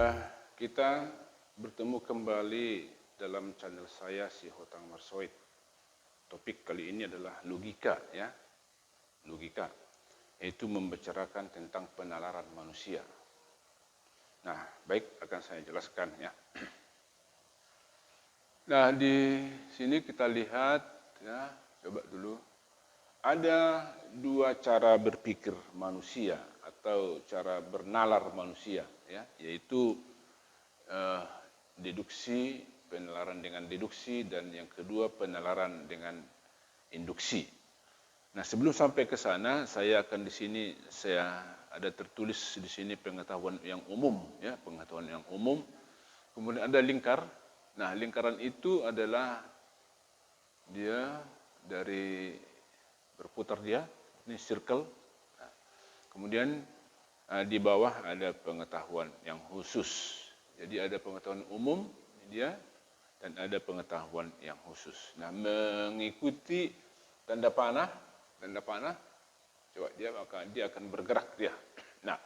Eh, kita bertemu kembali dalam channel saya si Hotang Marsoid. Topik kali ini adalah logika, ya, logika, yaitu membicarakan tentang penalaran manusia. Nah, baik, akan saya jelaskan, ya. Nah, di sini kita lihat, ya, coba dulu. Ada dua cara berpikir manusia atau cara bernalar manusia, ya, yaitu deduksi, penalaran dengan deduksi, dan yang kedua penalaran dengan induksi. Nah, sebelum sampai ke sana, saya akan di sini saya ada tertulis di sini pengetahuan yang umum, ya, pengetahuan yang umum. Kemudian ada lingkar. Nah, lingkaran itu adalah dia dari berputar dia, ini circle. Nah, kemudian di bawah ada pengetahuan yang khusus. Jadi ada pengetahuan umum dia dan ada pengetahuan yang khusus. Nah, mengikuti tanda panah, coba dia maka dia akan bergerak dia. Nah,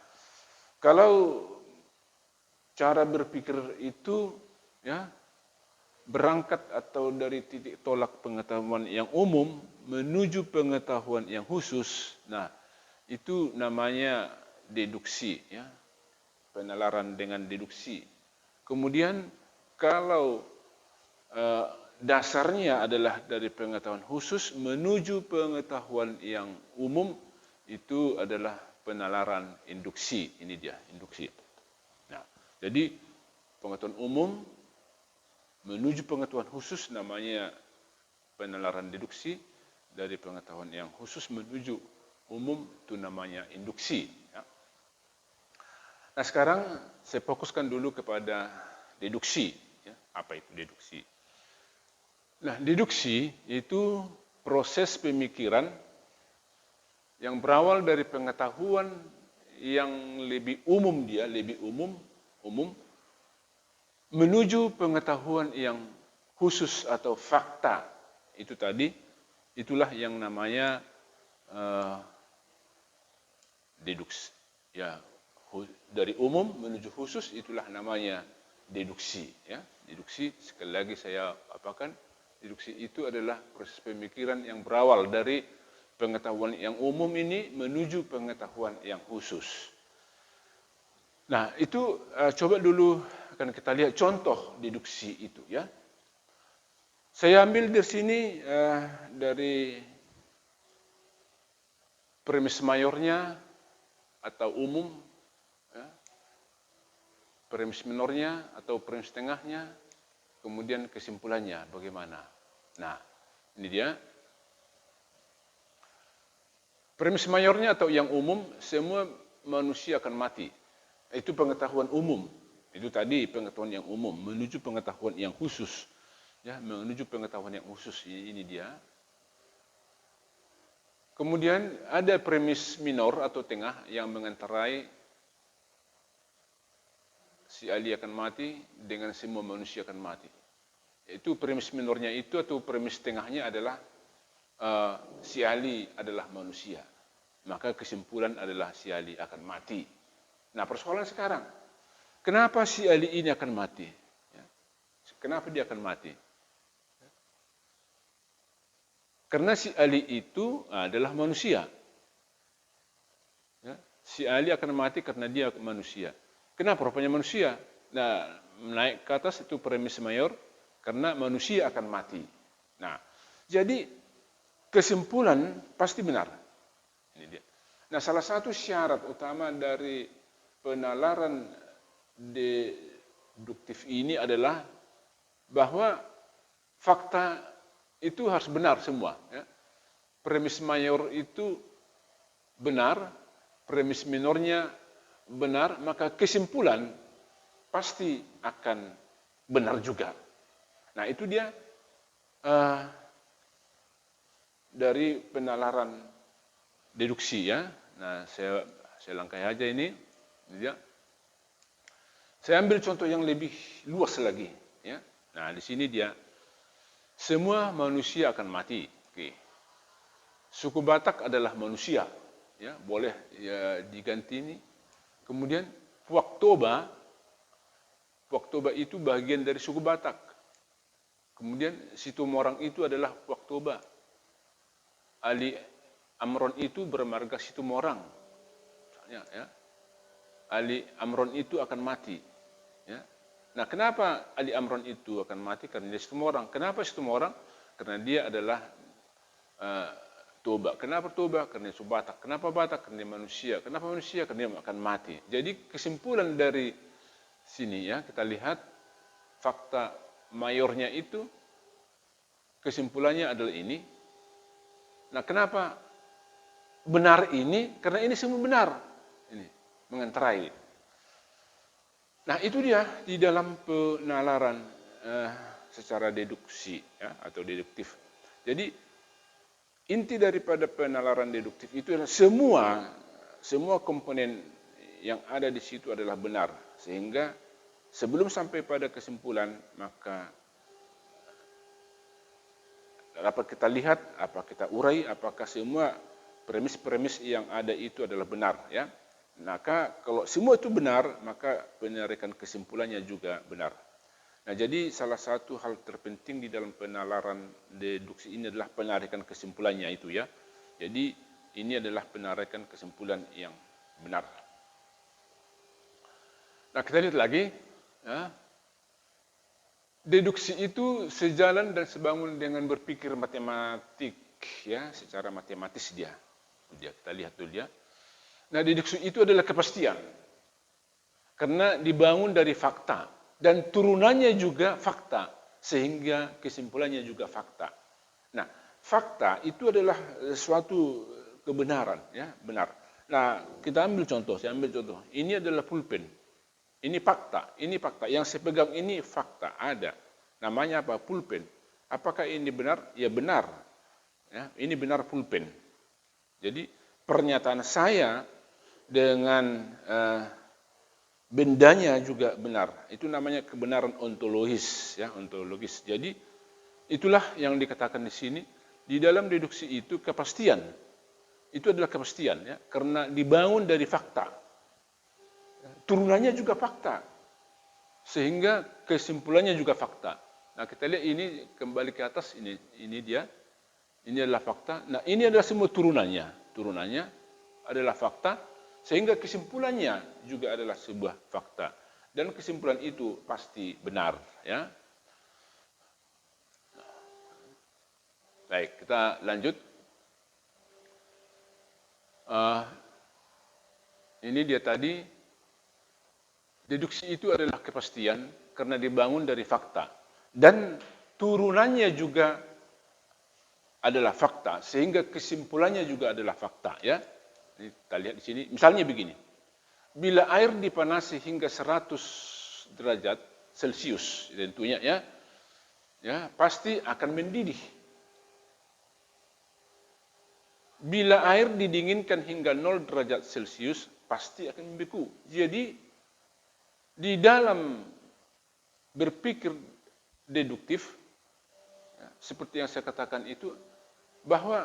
kalau cara berpikir itu, ya, berangkat atau dari titik tolak pengetahuan yang umum menuju pengetahuan yang khusus. Nah, itu namanya deduksi, ya, penalaran dengan deduksi. Kemudian kalau dasarnya adalah dari pengetahuan khusus menuju pengetahuan yang umum, itu adalah penalaran induksi. Ini dia, induksi. Nah, jadi pengetahuan umum menuju pengetahuan khusus namanya penalaran deduksi, dari pengetahuan yang khusus menuju umum itu namanya induksi. Ya. Nah, sekarang saya fokuskan dulu kepada deduksi. Ya. Apa itu deduksi? Nah, deduksi itu proses pemikiran yang berawal dari pengetahuan yang lebih umum umum, menuju pengetahuan yang khusus atau fakta. Itu tadi, itulah yang namanya deduksi. Ya, dari umum menuju khusus itulah namanya deduksi, ya. Deduksi, sekali lagi saya apakan, deduksi itu adalah proses pemikiran yang berawal dari pengetahuan yang umum ini menuju pengetahuan yang khusus. Nah, itu coba dulu akan kita lihat contoh deduksi itu, ya. Saya ambil di sini dari premis mayornya atau umum, ya, premis minornya atau premis tengahnya, kemudian kesimpulannya bagaimana. Nah, ini dia. Premis mayornya atau yang umum, semua manusia akan mati. Itu pengetahuan umum. Itu tadi pengetahuan yang umum menuju pengetahuan yang khusus. Ya, menuju pengetahuan yang khusus, ini dia. Kemudian ada premis minor atau tengah yang mengenterai si Ali akan mati dengan semua manusia akan mati. Itu premis minornya itu atau premis tengahnya adalah si Ali adalah manusia. Maka kesimpulan adalah si Ali akan mati. Nah, persoalan sekarang, kenapa si Ali ini akan mati? Ya. Kenapa dia akan mati? Karena si Ali itu adalah manusia. Ya. Si Ali akan mati karena dia manusia. Kenapa rupanya manusia? Nah, naik ke atas itu premis mayor, karena manusia akan mati. Nah, jadi kesimpulan pasti benar. Ini dia. Nah, salah satu syarat utama dari penalaran deduktif ini adalah bahwa fakta itu harus benar semua. Ya. Premis mayor itu benar, premis minornya benar, maka kesimpulan pasti akan benar juga. Nah, itu dia dari penalaran deduksi, ya. Nah, saya langkai aja ini. Ya. Saya ambil contoh yang lebih luas lagi, ya. Nah, di sini dia semua manusia akan mati. Oke. Suku Batak adalah manusia, ya, boleh ya diganti ini. Kemudian Puak Toba Waktoba itu bagian dari suku Batak. Kemudian Situmorang itu adalah Waktoba. Ali Amron itu bermarga Situmorang. Misalnya, ya. Ali Amron itu akan mati. Ya. Nah, kenapa Ali Amron itu akan mati? Karena dia Situmorang. Kenapa Situmorang? Karena dia adalah Toba. Kenapa Toba? Karena dia Batak. Kenapa Batak? Karena dia manusia. Kenapa manusia? Karena dia akan mati. Jadi kesimpulan dari sini ya, kita lihat fakta mayornya itu, kesimpulannya adalah ini. Nah, kenapa benar ini? Karena ini semua benar. Ini mengenterai. Nah, itu dia di dalam penalaran secara deduksi ya, atau deduktif. Jadi inti daripada penalaran deduktif itu adalah semua komponen yang ada di situ adalah benar, sehingga sebelum sampai pada kesimpulan maka dapat kita lihat, apa kita urai, apakah semua premis-premis yang ada itu adalah benar ya. Maka kalau semua itu benar, maka penarikan kesimpulannya juga benar. Nah, jadi salah satu hal terpenting di dalam penalaran deduksi ini adalah penarikan kesimpulannya itu ya. Jadi ini adalah penarikan kesimpulan yang benar. Nah, kita lihat lagi ya. Deduksi itu sejalan dan sebangun dengan berpikir matematik ya, secara matematis dia. Kita lihat dulu dia. Nah, deduksi itu adalah kepastian. Karena dibangun dari fakta dan turunannya juga fakta, sehingga kesimpulannya juga fakta. Nah, fakta itu adalah suatu kebenaran ya, benar. Nah, kita ambil contoh, saya ambil contoh. Ini adalah pulpen. Ini fakta, yang saya pegang ini fakta, ada. Namanya apa? Pulpen. Apakah ini benar? Ya benar. Ya, ini benar pulpen. Jadi pernyataan saya dengan bendanya juga benar. Itu namanya kebenaran ontologis, ya, ontologis. Jadi itulah yang dikatakan di sini. Di dalam deduksi itu kepastian. Itu adalah kepastian, ya, karena dibangun dari fakta. Turunannya juga fakta, sehingga kesimpulannya juga fakta. Nah, kita lihat ini kembali ke atas, ini dia, ini adalah fakta. Nah, ini adalah semua turunannya adalah fakta, sehingga kesimpulannya juga adalah sebuah fakta. Dan kesimpulan itu pasti benar, ya. Baik, kita lanjut. Ini dia tadi. Deduksi itu adalah kepastian karena dibangun dari fakta. Dan turunannya juga adalah fakta, sehingga kesimpulannya juga adalah fakta. Ya, ini kita lihat di sini. Misalnya begini, bila air dipanasi hingga 100 derajat Celcius, tentunya ya pasti akan mendidih. Bila air didinginkan hingga 0 derajat Celcius, pasti akan membeku. Jadi di dalam berpikir deduktif, ya, seperti yang saya katakan itu, bahwa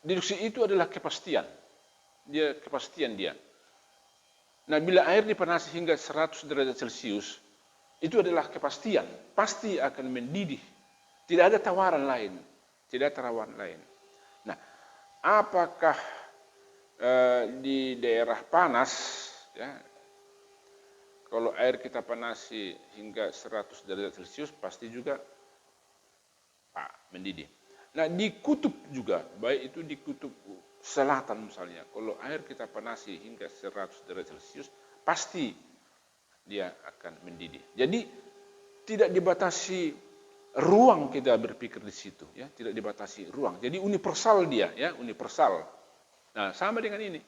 deduksi itu adalah kepastian. Kepastian dia. Nah, bila air dipanasi hingga 100 derajat Celcius, itu adalah kepastian. Pasti akan mendidih. Tidak ada tawaran lain. Nah, apakah di daerah panas, ya, kalau air kita panasi hingga 100 derajat Celcius, pasti juga mendidih. Nah, di kutub juga, baik itu di kutub selatan misalnya, kalau air kita panasi hingga 100 derajat Celcius, pasti dia akan mendidih. Jadi, tidak dibatasi ruang kita berpikir di situ, ya, tidak dibatasi ruang. Jadi universal dia, ya, universal. Nah, sama dengan ini.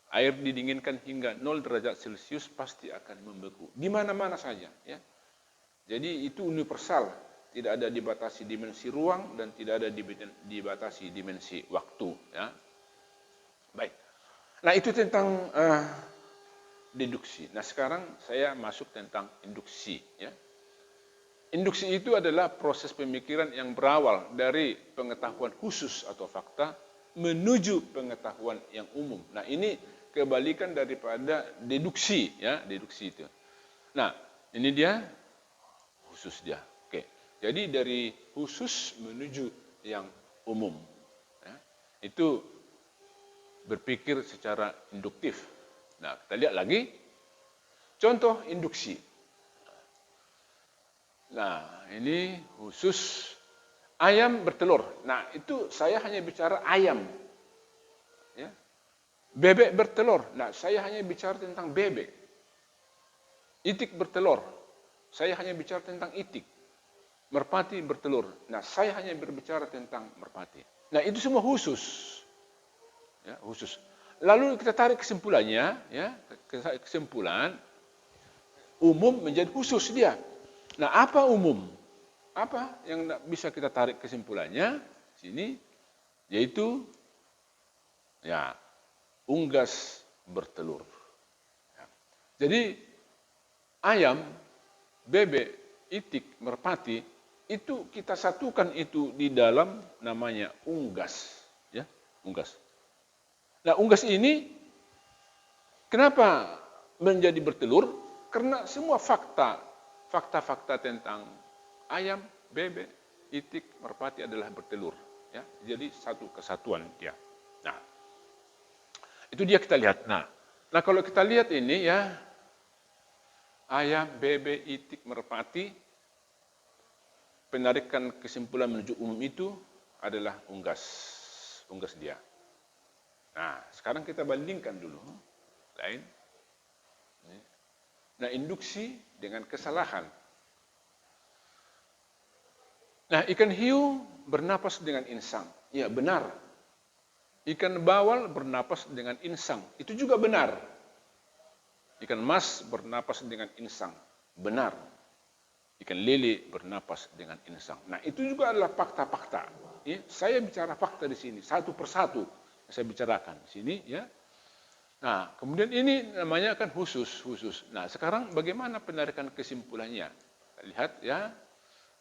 Air didinginkan hingga 0 derajat Celcius pasti akan membeku. Di mana-mana saja. Ya. Jadi itu universal. Tidak ada dibatasi dimensi ruang dan tidak ada dibatasi dimensi waktu. Ya. Baik. Nah, itu tentang deduksi. Nah, sekarang saya masuk tentang induksi. Ya. Induksi itu adalah proses pemikiran yang berawal dari pengetahuan khusus atau fakta menuju pengetahuan yang umum. Nah, ini kebalikan daripada deduksi, ya, deduksi itu. Nah, Ini dia khusus dia. Oke. Jadi dari khusus menuju yang umum. Ya, itu berpikir secara induktif. Nah, kita lihat lagi contoh induksi. Nah, ini khusus ayam bertelur. Nah, itu saya hanya bicara ayam. Ya. Bebek bertelur. Nah, saya hanya bicara tentang bebek. Itik bertelur. Saya hanya bicara tentang itik. Merpati bertelur. Nah, saya hanya berbicara tentang merpati. Nah, itu semua khusus. Ya, khusus. Lalu kita tarik kesimpulannya, ya, kesimpulan umum menjadi khusus dia. Nah, apa umum? Apa yang bisa kita tarik kesimpulannya sini? Yaitu ya unggas bertelur. Ya. Jadi ayam, bebek, itik, merpati itu kita satukan itu di dalam namanya unggas, ya, unggas. Nah, unggas ini kenapa menjadi bertelur? Karena semua fakta tentang ayam, bebek, itik, merpati adalah bertelur. Ya, jadi satu kesatuan dia. Nah, itu dia kita lihat. Nah kalau kita lihat ini ya, ayam, bebek, itik, merpati, penarikan kesimpulan menuju umum itu adalah unggas dia. Nah, sekarang kita bandingkan dulu. Lain. Nah, induksi dengan kesalahan. Nah, ikan hiu bernapas dengan insang. Ya, benar. Ikan bawal bernapas dengan insang. Itu juga benar. Ikan mas bernapas dengan insang. Benar. Ikan lele bernapas dengan insang. Nah, itu juga adalah fakta-fakta. Ya, saya bicara fakta di sini, satu persatu saya bicarakan di sini, ya. Nah, kemudian ini namanya kan khusus. Nah, sekarang bagaimana penarikan kesimpulannya? Kita lihat ya,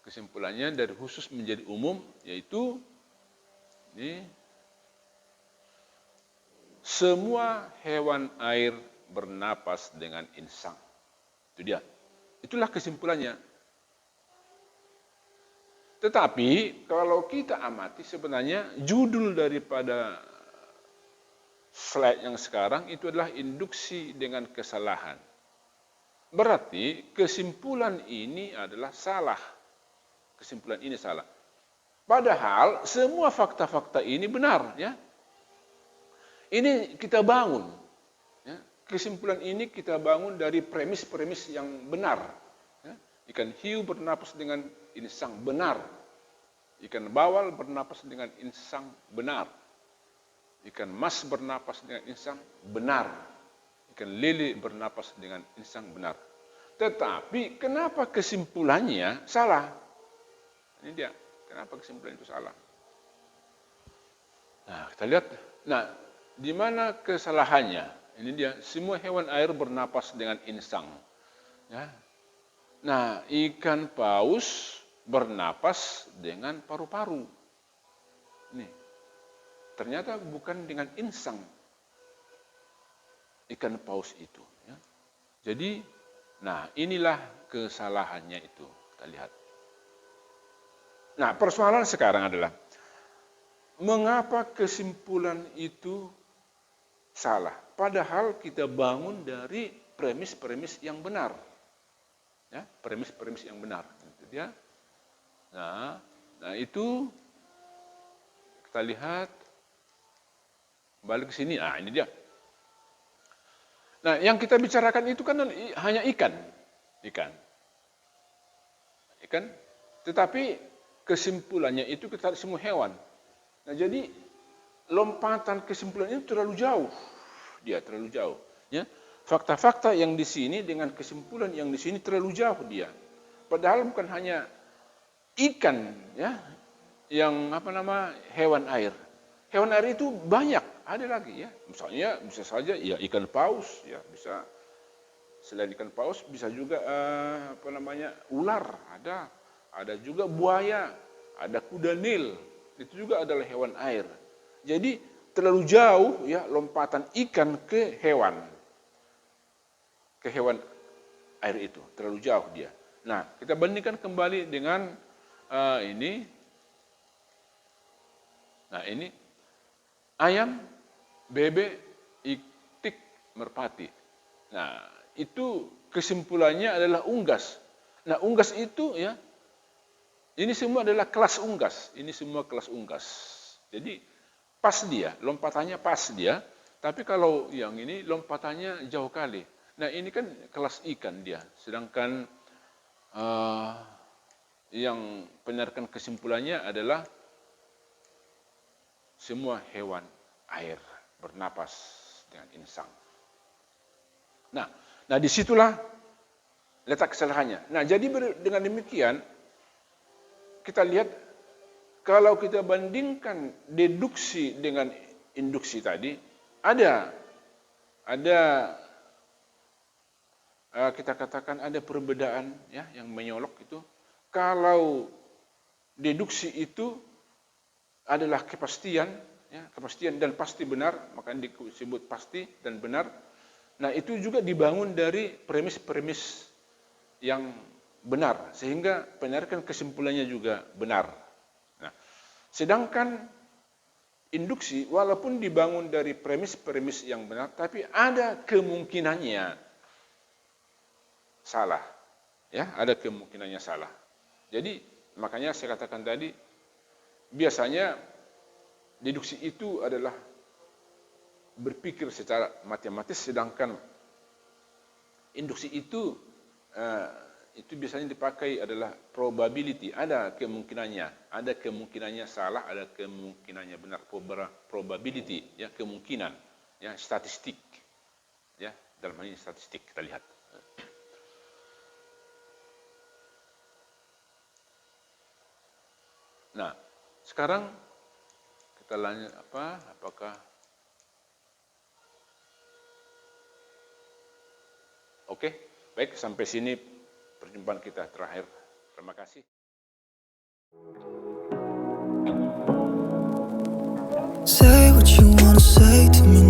kesimpulannya dari khusus menjadi umum, yaitu ini, semua hewan air bernapas dengan insang. Itu dia. Itulah kesimpulannya. Tetapi kalau kita amati sebenarnya judul daripada slide yang sekarang itu adalah induksi dengan kesalahan. Berarti kesimpulan ini adalah salah. Kesimpulan ini salah. Padahal semua fakta-fakta ini benar, ya. Ini kita bangun, ya. Kesimpulan ini kita bangun dari premis-premis yang benar. Ya. Ikan hiu bernapas dengan insang, benar. Ikan bawal bernapas dengan insang, benar. Ikan mas bernapas dengan insang, benar. Ikan lele bernapas dengan insang, benar. Tetapi kenapa kesimpulannya salah? Ini dia, kenapa kesimpulan itu salah? Nah, kita lihat. Nah, di mana kesalahannya? Ini dia, semua hewan air bernapas dengan insang. Ya. Nah, ikan paus bernapas dengan paru-paru. Nih, ternyata bukan dengan insang ikan paus itu. Ya. Jadi, nah inilah kesalahannya itu. Kita lihat. Nah, persoalan sekarang adalah mengapa kesimpulan itu salah? Padahal kita bangun dari premis-premis yang benar. Ya, premis-premis yang benar. Itu dia. Nah, itu kita lihat balik ke sini. Ah, ini dia. Nah, yang kita bicarakan itu kan hanya ikan. Tetapi kesimpulannya itu kita tarik semua hewan. Nah, jadi lompatan kesimpulan itu terlalu jauh. Dia terlalu jauh. Ya. Fakta-fakta yang di sini dengan kesimpulan yang di sini terlalu jauh dia. Padahal bukan hanya ikan, ya, yang hewan air. Hewan air itu banyak, ada lagi, ya. Misalnya bisa saja ya ikan paus, ya, bisa selain ikan paus bisa juga ular, ada juga buaya, ada kuda nil, itu juga adalah hewan air. Jadi terlalu jauh, ya, lompatan ikan ke hewan air itu, terlalu jauh dia. Nah, kita bandingkan kembali dengan ini. Nah, ini ayam, bebek, itik, merpati. Nah, itu kesimpulannya adalah unggas. Nah, unggas itu ya, ini semua adalah kelas unggas. Ini semua kelas unggas. Jadi pas dia, lompatannya pas dia. Tapi kalau yang ini lompatannya jauh kali. Nah, ini kan kelas ikan dia. Sedangkan yang penarikan kesimpulannya adalah semua hewan air bernapas dengan insang. Nah, disitulah letak kesalahannya. Nah, jadi dengan demikian kita lihat kalau kita bandingkan deduksi dengan induksi tadi, ada kita katakan ada perbedaan ya yang menyolok itu. Kalau deduksi itu adalah kepastian, ya, kepastian dan pasti benar, maka disebut pasti dan benar. Nah, itu juga dibangun dari premis-premis yang benar, sehingga penarikan kesimpulannya juga benar. Nah, sedangkan induksi, walaupun dibangun dari premis-premis yang benar, tapi ada kemungkinannya salah. Ya, ada kemungkinannya salah. Jadi, makanya saya katakan tadi, biasanya deduksi itu adalah berpikir secara matematis, sedangkan induksi itu biasanya dipakai adalah probability, ada kemungkinannya salah, ada kemungkinannya benar, probability, ya, kemungkinan, ya, statistik, ya, dalam hal ini statistik kita lihat. Nah, sekarang kita lanjut apakah oke, baik, sampai sini perjumpaan kita terakhir. Terima kasih. Say what you wanna say to me